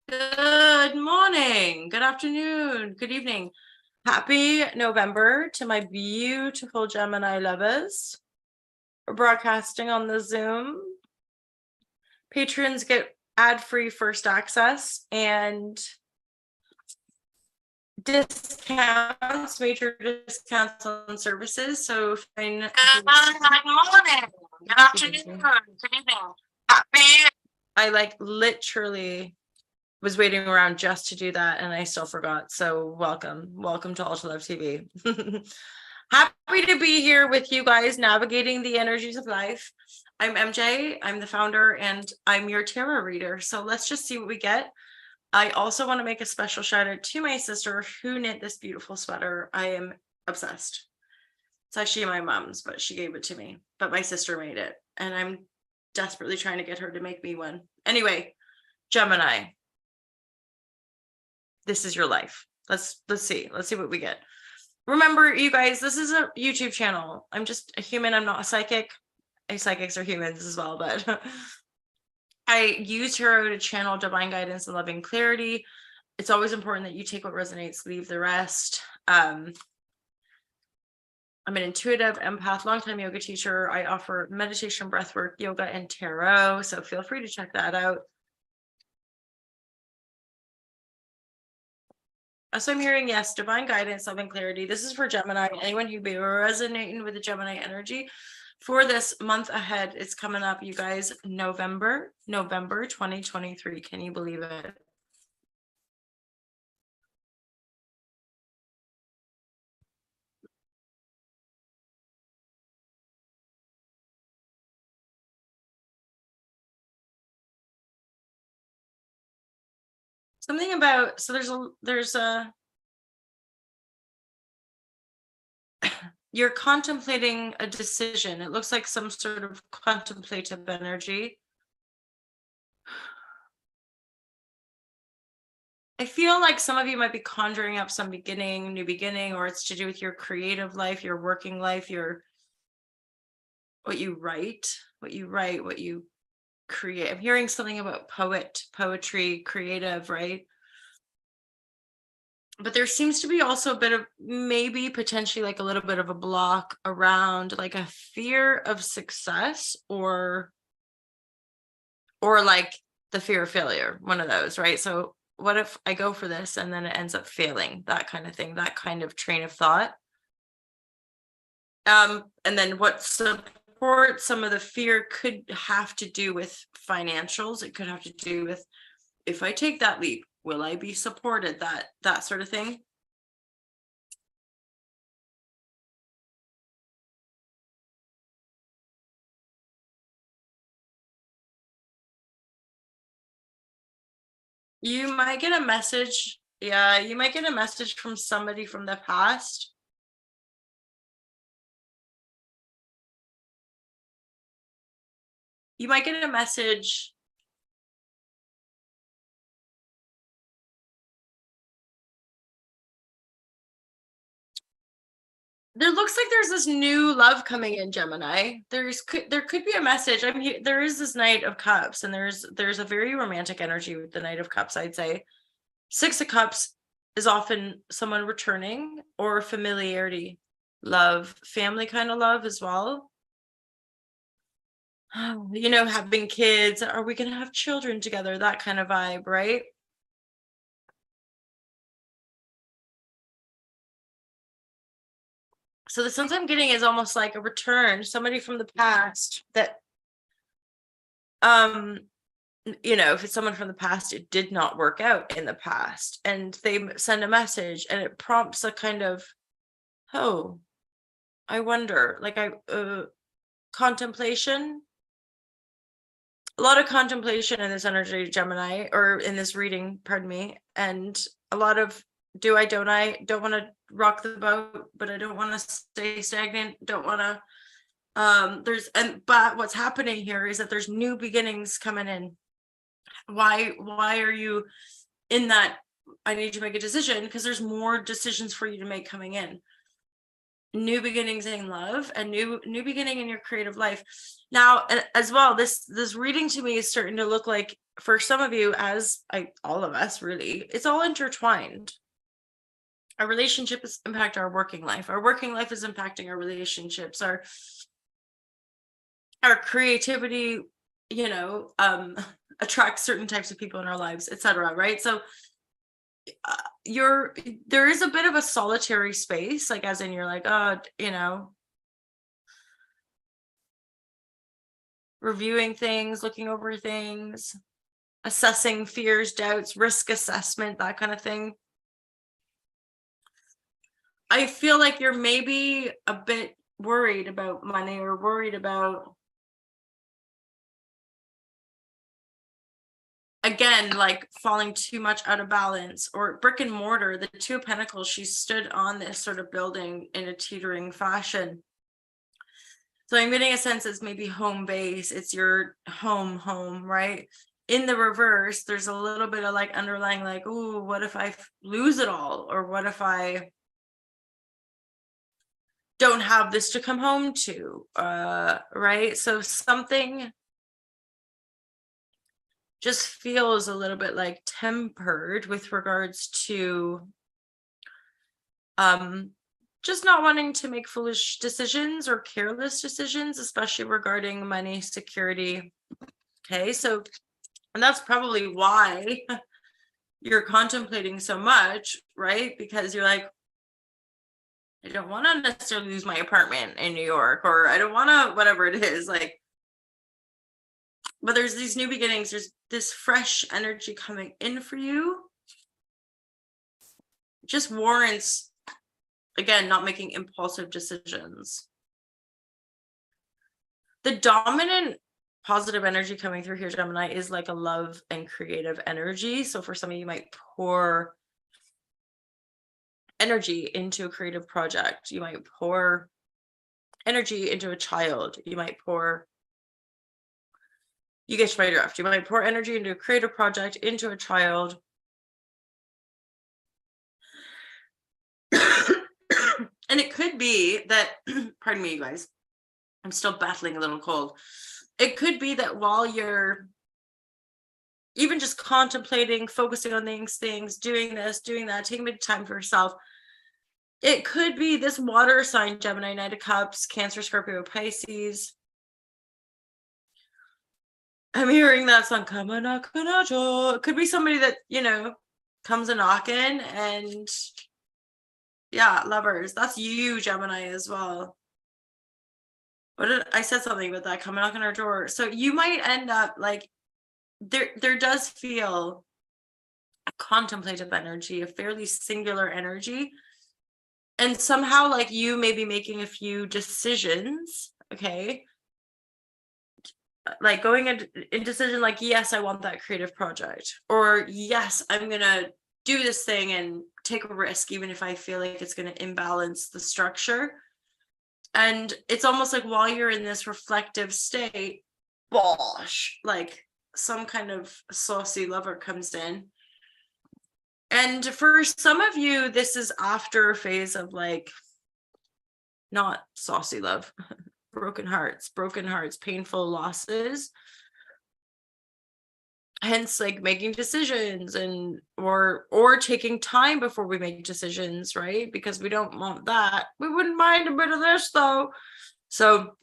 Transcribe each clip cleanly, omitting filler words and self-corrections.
Good morning, good afternoon, good evening. Happy November to my beautiful Gemini lovers. We're broadcasting on the Zoom. Patrons get ad-free first access and discounts, major discounts on services. So good morning, good afternoon, good evening. I literally was waiting around just to do that and I still forgot. So welcome to Ultra Love TV. Happy to be here with you guys navigating the energies of life. I'm MJ, I'm the founder, and I'm your tarot reader. So let's just see what we get. I also want to make a special shout out to my sister who knit this beautiful sweater. I am obsessed. It's actually my mom's, but she gave it to me, but my sister made it and I'm desperately trying to get her to make me one. Anyway, Gemini, this is your life. Let's see what we get. Remember, you guys, this is a YouTube channel. I'm just a human. I'm not a psychic. Psychics are humans as well, but I use tarot to channel divine guidance and loving clarity. It's always important that you take what resonates, leave the rest. I'm an intuitive empath, longtime yoga teacher. I offer meditation, breathwork, yoga, and tarot. So feel free to check that out. So I'm hearing, yes, divine guidance, love, and clarity. This is for Gemini. Anyone who be resonating with the Gemini energy for this month ahead. It's coming up, you guys. November 2023. Can you believe it? Something about, so there's a you're contemplating a decision. It looks like some sort of contemplative energy. I feel like some of you might be conjuring up some new beginning, or it's to do with your creative life, your working life, what you write, what you create. I'm hearing something about poetry, creative, right? But there seems to be also a bit of maybe potentially like a little bit of a block around like a fear of success or like the fear of failure, one of those, right? So what if I go for this and then it ends up failing, that kind of thing, that kind of train of thought. And then what supports some of the fear could have to do with financials. It could have to do with, if I take that leap, will I be supported? That sort of thing. You might get a message. Yeah, you might get a message from somebody from the past. You might get a message. There looks like there's this new love coming in, Gemini. There could be a message. I mean, there is this Knight of Cups, and there's a very romantic energy with the Knight of Cups, I'd say. Six of Cups is often someone returning or familiarity, love, family kind of love as well. You know, having kids, are we going to have children together? That kind of vibe, right? So the sense I'm getting is almost like a return, somebody from the past that, you know, if it's someone from the past, it did not work out in the past, and they send a message and it prompts a kind of, oh, I wonder, like contemplation, a lot of contemplation in this energy, Gemini, or in this reading, pardon me, and a lot of don't want to rock the boat, but I don't want to stay stagnant, don't want to but what's happening here is that there's new beginnings coming in. Why are you in that I need to make a decision? Because there's more decisions for you to make coming in. new beginnings in love, and new beginning in your creative life. Now, as well, this reading to me is starting to look like, for some of you, as all of us, really, it's all intertwined. Our relationships impact our working life. Our working life is impacting our relationships, our creativity, attracts certain types of people in our lives, etc. Right? So there is a bit of a solitary space, like, as in, you're like, reviewing things, looking over things, assessing fears, doubts, risk assessment, that kind of thing. I feel like you're maybe a bit worried about money, or worried about, again, like, falling too much out of balance, or brick and mortar. The Two of Pentacles, she stood on this sort of building in a teetering fashion. So I'm getting a sense it's maybe home base. It's your home, right? In the reverse, there's a little bit of like underlying, like, ooh, what if I lose it all? Or what if I don't have this to come home to? Right? So something just feels a little bit like tempered with regards to just not wanting to make foolish decisions or careless decisions, especially regarding money, security. Okay, so, and that's probably why you're contemplating so much, right? Because you're like, I don't want to necessarily lose my apartment in New York, or I don't want to, whatever it is, like, but there's these new beginnings, there's this fresh energy coming in for you. Just warrants, again, not making impulsive decisions. The dominant positive energy coming through here, Gemini, is like a love and creative energy. So for some of you, might pour energy into a creative project. You might pour energy into a child. You get my drift. You might pour energy into a creative project, into a child. And it could be that, pardon me, you guys, I'm still battling a little cold. It could be that while you're even just contemplating, focusing on things, doing this, doing that, taking a bit of time for yourself, it could be this water sign, Gemini, Knight of Cups, Cancer, Scorpio, Pisces. I'm hearing that song, come a knock on a door. It could be somebody that, comes a knocking, and yeah, lovers. That's you, Gemini, as well. I said something about that, come a knock on our door. So you might end up like, there does feel a contemplative energy, a fairly singular energy. And somehow, like, you may be making a few decisions, okay? Like going into indecision, like, yes, I want that creative project, or yes, I'm gonna do this thing and take a risk, even if I feel like it's gonna imbalance the structure. And it's almost like while you're in this reflective state, bosh, like some kind of saucy lover comes in. And for some of you, this is after a phase of like, not saucy love, broken hearts, painful losses. Hence, like, making decisions, and or taking time before we make decisions, right? Because we don't want that. We wouldn't mind a bit of this though. So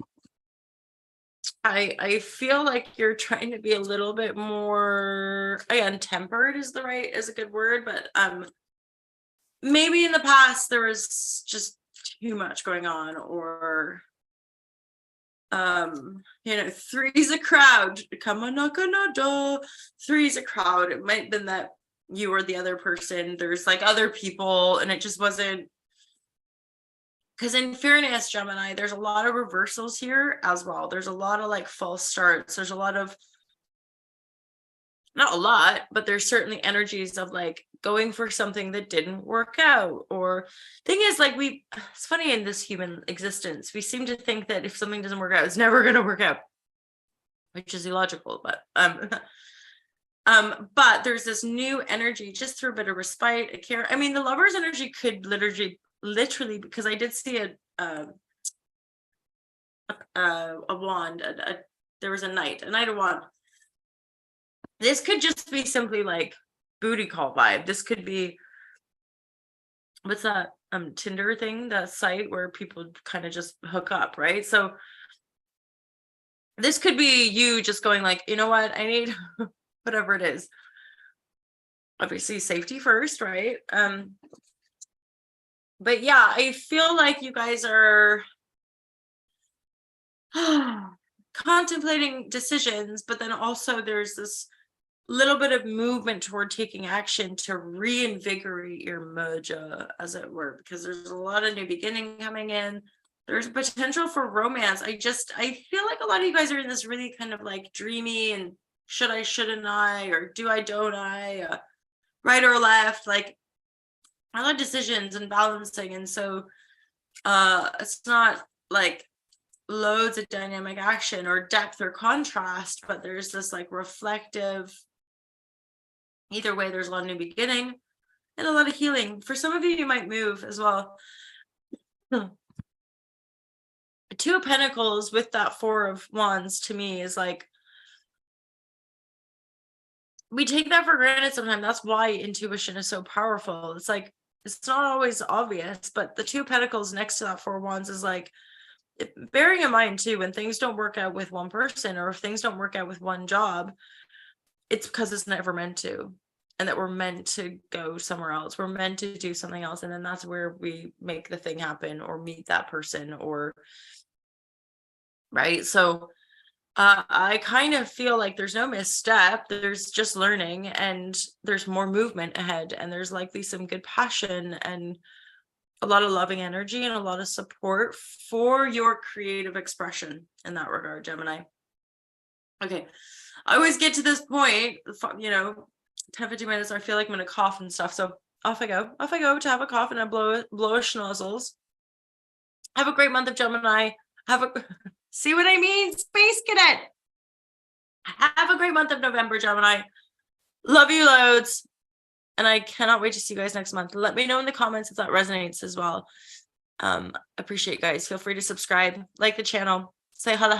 I feel like you're trying to be a little bit more, again, tempered is a good word, but maybe in the past there was just too much going on, or three's a crowd, come on, knock on a door. Three's a crowd. It might have been that you or the other person, there's like other people, and it just wasn't. Because in fairness, Gemini, there's a lot of reversals here as well. There's a lot of like false starts. There's a lot of, not a lot, but there's certainly energies of like going for something that didn't work out. Or thing is, like, it's funny, in this human existence, we seem to think that if something doesn't work out, it's never going to work out, which is illogical. But but there's this new energy just through a bit of respite, a care. I mean, the Lover's energy could literally, because I did see a wand, there was a knight of wand. This could just be simply like booty call vibe. This could be, what's that Tinder thing, that site where people kind of just hook up, right? So this could be you just going like, you know what, I need whatever it is. Obviously safety first, right? But yeah, I feel like you guys are contemplating decisions, but then also there's this little bit of movement toward taking action to reinvigorate your mojo, as it were, because there's a lot of new beginning coming in. There's potential for romance. I feel like a lot of you guys are in this really kind of like dreamy and should I, shouldn't I, or do I, don't I, right or left, like a lot of decisions and balancing. And so it's not like loads of dynamic action or depth or contrast, but there's this like reflective, either way, there's a lot of new beginning and a lot of healing. For some of you, you might move as well. Two of Pentacles with that Four of Wands to me is like, we take that for granted sometimes. That's why intuition is so powerful. It's like, it's not always obvious, but the Two of Pentacles next to that Four of Wands is like, bearing in mind too, when things don't work out with one person, or if things don't work out with one job, it's because it's never meant to, and that we're meant to go somewhere else. We're meant to do something else. And then that's where we make the thing happen or meet that person, or right. So I kind of feel like there's no misstep. There's just learning, and there's more movement ahead, and there's likely some good passion and a lot of loving energy and a lot of support for your creative expression in that regard, Gemini. Okay. I always get to this point, 10-15 minutes, I feel like I'm going to cough and stuff. So off I go to have a cough, and I blow a schnozzles. Have a great month of Gemini. See what I mean? Space Cadet. Have a great month of November, Gemini. Love you loads. And I cannot wait to see you guys next month. Let me know in the comments if that resonates as well. Appreciate you guys. Feel free to subscribe, like the channel, say hello.